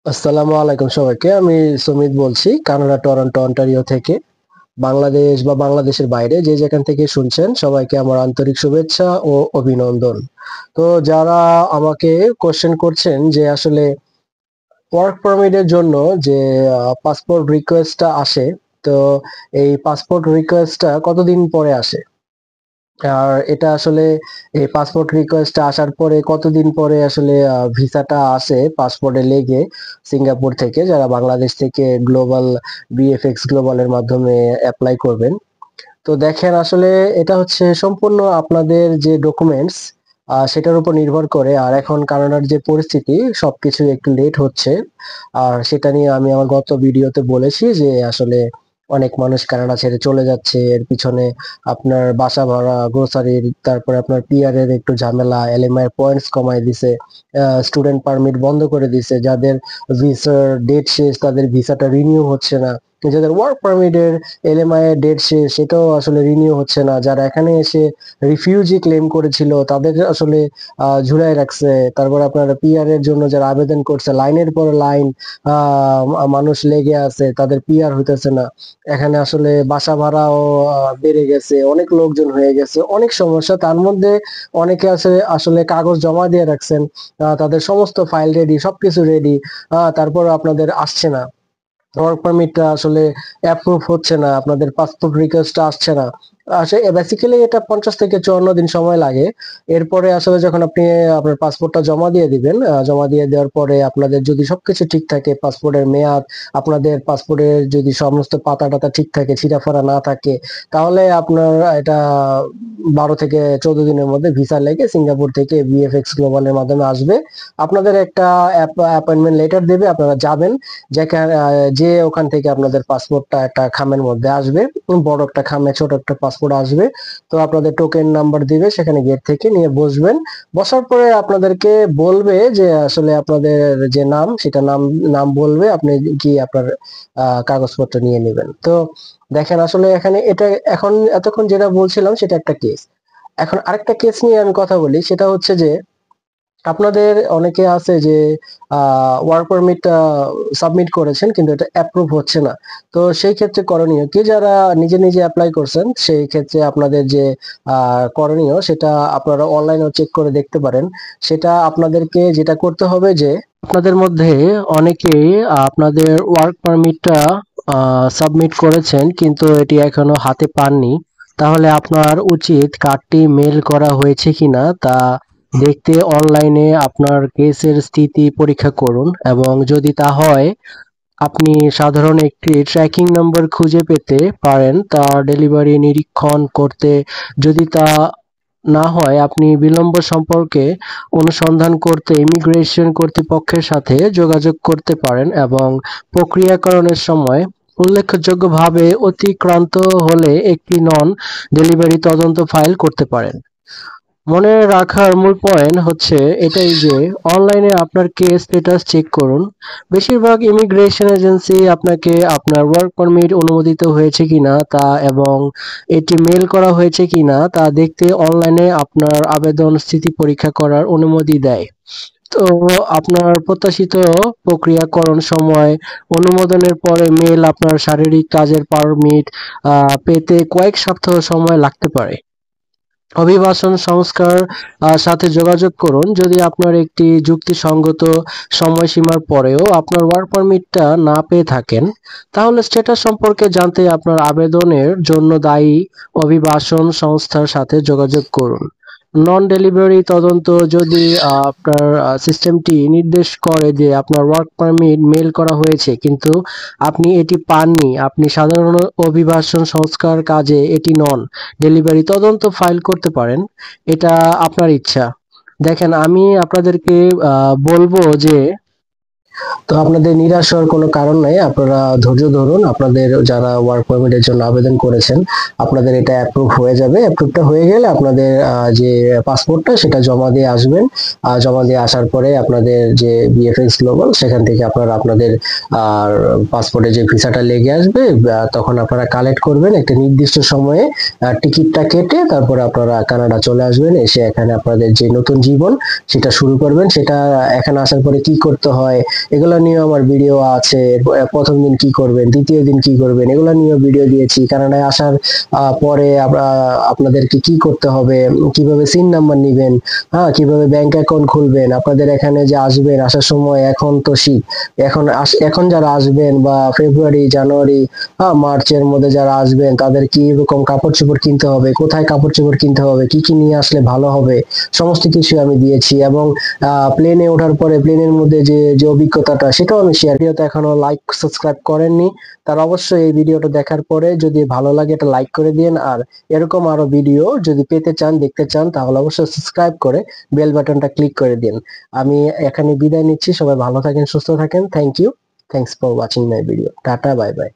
আসসালামু আলাইকুম সবাইকে। আমি সুমিত বলছি কানাডা, টরন্টো, অন্টারিও থেকে। বাংলাদেশ বা বাংলাদেশের বাইরে যে যেখান থেকে শুনছেন সবাইকে আমার আন্তরিক শুভেচ্ছা ও অভিনন্দন। তো যারা আমাকে কোশ্চেন করছেন যে আসলে ওয়ার্ক পারমিটের জন্য যে পাসপোর্ট রিকোয়েস্টটা আসে, তো এই পাসপোর্ট রিকোয়েস্টটা কতদিন পরে আসে, আর এটা আসলে এই পাসপোর্ট রিকোয়েস্টটা আসার পরে কতদিন পরে আসলে ভিসাটা আসে পাসপোর্টে লেগে সিঙ্গাপুর থেকে, যারা বাংলাদেশ থেকে গ্লোবাল বিএফএক্স গ্লোবালের মাধ্যমে অ্যাপ্লাই করবেন। তো দেখেন আসলে এটা হচ্ছে সম্পূর্ণ আপনাদের যে ডকুমেন্টস সেটার উপর নির্ভর করে। আর এখন কানাডার যে পরিস্থিতি, সবকিছু একটু লেট হচ্ছে। আর সেটা নিয়ে আমি আমার গত ভিডিওতে বলেছি যে আসলে অনেক মানুষ কানাডা ছেড়ে চলে যাচ্ছে, এর পিছনে আপনার বাসা ভাড়া, গ্রোসারির, তারপরে আপনার পিআর এর একটু ঝামেলা, এলএমআই এর পয়েন্টস কমায় দিছে, স্টুডেন্ট পারমিট বন্ধ করে দিছে, যাদের ভিসার ডেট শেষ তাদের ভিসাটা রিনিউ হচ্ছে না, যাদের ওয়ার্ক পারমিটের এলএমআই এর ডেট শেষ সেটাও আসলে রিনিউ হচ্ছে না, যারা এখানে এসে রিফিউজি ক্লেম করেছিল তাদের আসলে ঝুলাই রাখছে। তারপর আপনার পিআর এর জন্য যারা আবেদন করছে লাইনের পর লাইন মানুষ লেগে আছে, তাদের পিআর হইতেছে না। এখানে আসলে বাসা ভাড়াও বেড়ে গেছে, অনেক লোকজন হয়ে গেছে, অনেক সমস্যা। তার মধ্যে অনেকে আছে আসলে কাগজ জমা দিয়ে রাখছেন, তাদের সমস্ত ফাইল রেডি, সবকিছু রেডি, তারপর আপনাদের আসছে না, ওয়ার্ক পারমিটটা আসলে অ্যাপ্রুভ হচ্ছে না, আপনাদের পাসপোর্ট রিকোয়েস্টটা আসছে না। আসলে বেসিক্যালি এটা 50 থেকে 54 দিন সময় লাগে। এরপরে আসলে যখন আপনি আপনার পাসপোর্টটা জমা দিয়ে দিবেন, জমা দিয়ে দেওয়ার পরে আপনাদের যদি সবকিছু ঠিক থাকে, পাসপোর্টের মেয়াদ, আপনাদের পাসপোর্টের যদি সমস্ত পাতা টাতা ঠিক থাকে, ছিঁড়াফাড়া না থাকে, তাহলে আপনার এটা 12 থেকে 14 দিনের মধ্যে ভিসা লেগে সিঙ্গাপুর থেকে বিএফএক্স গ্লোবালের মাধ্যমে আসবে। আপনাদের একটা অ্যাপয়েন্টমেন্ট লেটার দেবে, আপনারা যাবেন, যেখানে যে ওখান থেকে আপনাদের পাসপোর্টটা একটা খামের মধ্যে আসবে, বড় একটা খামে ছোট একটা পাসপোর্ট আসবে। তো আপনাদের টোকেন নাম্বার দিবে, সেখানে গেট থেকে নিয়ে বসবেন। বসার পরে আপনাদেরকে বলবে যে আসলে আপনাদের যে নাম, সেটা নাম নাম বলবে, আপনি কি আপনার কাগজপত্র নিয়ে নেবেন। তো দেখেন আসলে এখানে এটা এখন এতক্ষণ যেটা বলছিলাম সেটা একটা কেস। এখন আরেকটা কেস নিয়ে আমি কথা বলি, সেটা হচ্ছে যে আপনাদের অনেকে আছে যে ওয়ার্ক পারমিট সাবমিট করেছেন কিন্তু এটা অ্যাপ্রুভ হচ্ছে না। তো সেই ক্ষেত্রে করণীয় কি, যারা নিজে নিজে অ্যাপ্লাই করছেন সেই ক্ষেত্রে আপনাদের যে করণীয় সেটা আপনারা অনলাইনেও চেক করে দেখতে পারেন। সেটা আপনাদেরকে যেটা করতে হবে যে আপনাদের মধ্যে অনেকেই আপনাদের ওয়ার্ক পারমিটটা সাবমিট করেছেন কিন্তু এটি এখনো হাতে পাননি। তাহলে আপনার উচিত কার্ডটি মেল করা হয়েছে কিনা তা দেখতে অনলাইনে আপনার কেসের স্থিতি পরীক্ষা করুন, এবং যদি তা হয় আপনি সাধারণ একটি ট্র্যাকিং নম্বর খুঁজে পেতে পারেন তা ডেলিভারি নিরীক্ষণ করতে। যদি তা না হয় আপনি বিলম্ব সম্পর্কে অনুসন্ধান করতে ইমিগ্রেশন কর্তৃপক্ষের সাথে যোগাযোগ করতে পারেন, এবং প্রক্রিয়াকরণের সময় উল্লেখযোগ্যভাবে অতিক্রান্ত হলে একটি নন ডেলিভারি তদন্ত ফাইল করতে পারেন। মনে রাখার মূল পয়েন্ট হচ্ছে এটাই যে অনলাইনে আপনার কেস স্ট্যাটাস চেক করুন। বেশিরভাগ ইমিগ্রেশন এজেন্সি আপনাকে আপনার ওয়ার্ক পারমিট অনুমোদিত হয়েছে কিনা তা এবং এটি মেল করা হয়েছে কিনা তা দেখতে অনলাইনে আপনার আবেদন স্থিতি পরীক্ষা করার অনুমতি দেয়। তো আপনার প্রত্যাশিত প্রক্রিয়াকরণ সময় অনুমোদনের পরে মেল আপনার শারীরিক কাজের পারমিট পেতে কয়েক সপ্তাহ সময় লাগতে পারে। অভিবাসন সংস্থার সাথে যোগাযোগ করুন। যদি আপনার একটি যুক্তিসঙ্গত সময়সীমার পরেও আপনার ওয়ার্ক পারমিটটা না পেয়ে থাকেন, তাহলে স্ট্যাটাস সম্পর্কে জানতে আপনার আবেদনের জন্য দায়ী অভিবাসন সংস্থার সাথে যোগাযোগ করুন। নন ডেলিভারি তদন্ত, যদি আপনার সিস্টেমটি নির্দেশ করে যে আপনার ওয়ার্ক পারমিট মেল করা হয়েছে কিন্তু আপনি এটি পাননি, আপনি সাধারণ অভিবাসন সংস্থার কাজে এটি নন ডেলিভারি তদন্ত ফাইল করতে পারেন। এটা আপনার ইচ্ছা। দেখেন আমি আপনাদেরকে বলবো যে তো আপনাদের নিরাশ হওয়ার কোনো কারণ নাই, আপনারা ধৈর্য ধরুন। আপনাদের যারা ওয়ার্ক পারমিটের জন্য আবেদন করেছেন আপনাদের এটা অ্যাপ্রুভ হয়ে যাবে। অ্যাপ্রুভটা হয়ে গেলে আপনাদের যে পাসপোর্টটা সেটা জমা দিয়ে আসবেন। জমা দিয়ে আসার পরে আপনাদের যে বিএফএক্স গ্লোবাল সেখান থেকে আপনারা আপনাদের আর পাসপোর্টে যে ভিসাটা লেগে আসবে, তখন আপনারা কালেক্ট করবেন একটা নির্দিষ্ট সময়ে, টিকিটটা কেটে তারপরে আপনারা কানাডা চলে আসবেন। এসে এখানে আপনাদের যে নতুন জীবন সেটা শুরু করবেন। সেটা এখানে আসার পরে কি করতে হয়, এগুলো নিয়ে আমার ভিডিও আছে। প্রথম দিন কি করবেন, দ্বিতীয় দিন কি করবেন, এগুলো নিয়ে ভিডিও দিয়েছি। কানাডায় আসার পরে আপনাদেরকে কি করতে হবে, কিভাবে সিন নাম্বার নিবেন, হ্যাঁ, কিভাবে ব্যাংক অ্যাকাউন্ট খুলবেন, আপনাদের এখানে যে আসবেন, আসার সময় এখন তো শীত, এখন যারা আসবেন বা ফেব্রুয়ারি, জানুয়ারি, মার্চের মধ্যে যারা আসবেন তাদের কি রকম কাপড় চোপড় কিনতে হবে, কোথায় কাপড় চোপড় কিনতে হবে, কি কি নিয়ে আসলে ভালো হবে, সমস্ত কিছু আমি দিয়েছি। এবং প্লেনে ওঠার পরে প্লেনের মধ্যে যে যে অভিজ্ঞতাটা সেটাও আমি শেয়ার। ভিডিওতে এখনো লাইক সাবস্ক্রাইব করেননি তারা অবশ্যই এই ভিডিওটা দেখার পরে যদি ভালো লাগে এটা লাইক করে দিন। আর এরকম আরো ভিডিও যদি পেতে চান, দেখতে চান, তাহলে অবশ্যই সাবস্ক্রাইব করে বেল বাটনটা ক্লিক করে দিন। আমি এখানে বিদায় নিচ্ছি। সবাই ভালো থাকেন, সুস্থ থাকেন। Thank you. Thanks for watching my video. Tata, bye by.